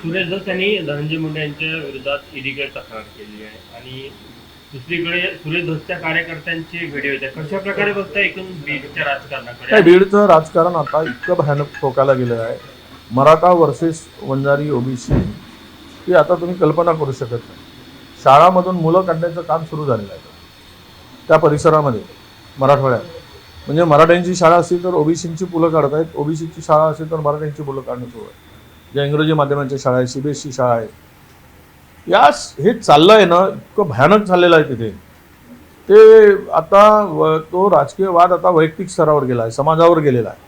सुरेश धस यांनी धनंजय मुंडे यांच्या विरोधात ईडीकडे तक्रार केली आहे आणि दुसरीकडे सुरेश धसच्या कार्यकर्त्यांचे व्हिडिओ आहेत. कशा प्रकारे बघताय एकूण बीडच्या राजकारणाकडे? काय बीडचं राजकारण आता इतकं भयानक टोकाला गेलं आहे. मराठा वर्सेस वंजारी ओबीसी ही आता तुम्ही कल्पना करू शकत नाही. शाळामधून मुलं काढण्याचं काम सुरू झालेलं आहे त्या परिसरामध्ये मराठवाड्यात. म्हणजे मराठ्यांची शाळा असेल तर ओबीसींची मुलं काढत आहेत, ओबीसीची शाळा असेल तर मराठ्यांची मुलं काढणं सुरू आहे. ज्या इंग्रजी माध्यमांच्या शाळा आहे, सीबीएसई शाळा आहे, हे चाललं आहे ना, इतकं भयानक झालेलं आहे तिथे. ते आता तो राजकीय वाद आता वैयक्तिक स्तरावर गेला आहे, समाजावर गेलेला आहे.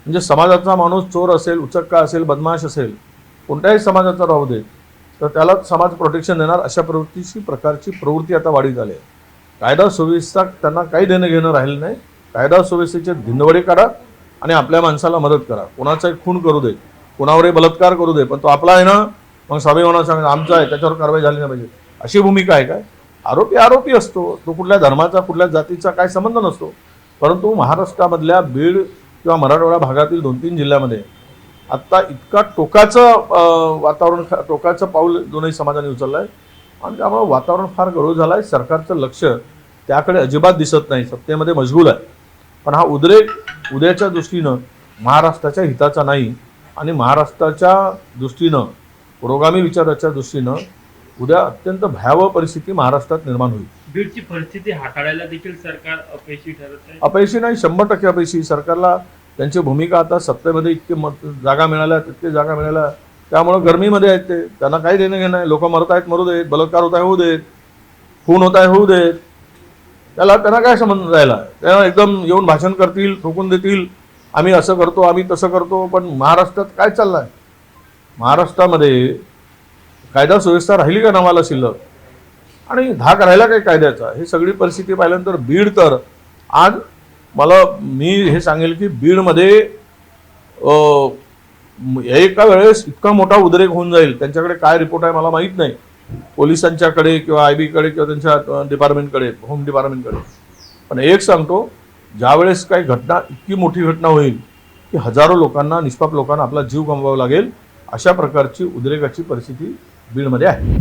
म्हणजे समाजाचा माणूस चोर असेल, उचक्का असेल, बदमाश असेल, कोणत्याही समाजाचा राहू दे, तर त्याला समाज प्रोटेक्शन देणार अशा प्रकारची प्रवृत्ती आता वाढीत आली आहे. कायदा सुव्यवस्था त्यांना काही देणं घेणं राहिलं नाही. कायदा सुव्यवस्थेचे धिंदवडे काढा आणि आपल्या माणसाला मदत करा. कोणाचाही खून करू दे, कोणावरही बलात्कार करू दे, पण तो आपला आहे ना, मग स्वाभिमानानं सांगा आमचा आहे, त्याच्यावर कारवाई झाली नाही पाहिजे, अशी भूमिका आहे. काय आरोपी असतो, तो कुठल्या धर्माचा कुठल्या जातीचा काय संबंध नसतो. परंतु महाराष्ट्रामधल्या बीड किंवा मराठवाडा भागातील 2-3 जिल्ह्यामध्ये आत्ता इतका टोकाचं वातावरण, टोकाचं पाऊल दोन्ही समाजाने उचललं आहे आणि त्यामुळे वातावरण फार गढूळ झालं आहे. सरकारचं लक्ष त्याकडे अजिबात दिसत नाही, सत्तेमध्ये मशगूल आहे. पण हा उद्रेक उद्याच्या दृष्टीनं महाराष्ट्राच्या हिताचा नाही आणि महाराष्ट्राच्या दृष्टीनं, पुरोगामी विचाराच्या दृष्टीनं उद्या अत्यंत भयावह परिस्थिती महाराष्ट्रात निर्माण होईल. बीडची परिस्थिती हाताळायला देखील सरकार अपयशी ठरत आहे. अपयशी नाही, 100% अपयशी. सरकारला त्यांची भूमिका आता सत्तेमध्ये इतके जागा मिळाल्या, तितके जागा मिळाल्या, त्यामुळं गरमीमध्ये आहेत ते. त्यांना काही देणं घेणं नाही. लोक मरत आहेत, मरू देत. बलात्कार होत आहे, होऊ देत. खून होत आहे, होऊ देत. त्यांना काय संबंध राहिला? त्यांना एकदम येऊन भाषण करतील, ठोकून देतील, आम्ही असं करतो, आम्ही तसं करतो. पण महाराष्ट्रात काय चाललं आहे? महाराष्ट्रामध्ये कायदा सुव्यवस्था राहिली का नावाला शिल्लक? आणि धाक राहिला काय कायद्याचा? ही सगळी परिस्थिती पाहिल्यानंतर बीड तर आज मी हे सांगेल की बीडमध्ये एका वेळेस इतका मोठा उद्रेक होऊन जाईल. त्यांच्याकडे काय रिपोर्ट आहे मला माहीत नाही, पोलिसांच्याकडे किंवा IB कडे किंवा त्यांच्या डिपार्टमेंटकडे, होम डिपार्टमेंटकडे. पण एक सांगतो, ज्यावेळेस काही घटना, इतकी मोठी घटना होईल की हजारो लोकांना, निष्पाप लोकांना आपला जीव गमवावा लागेल, अशा प्रकारची उद्रेकाची परिस्थिती बीडमध्ये आहे.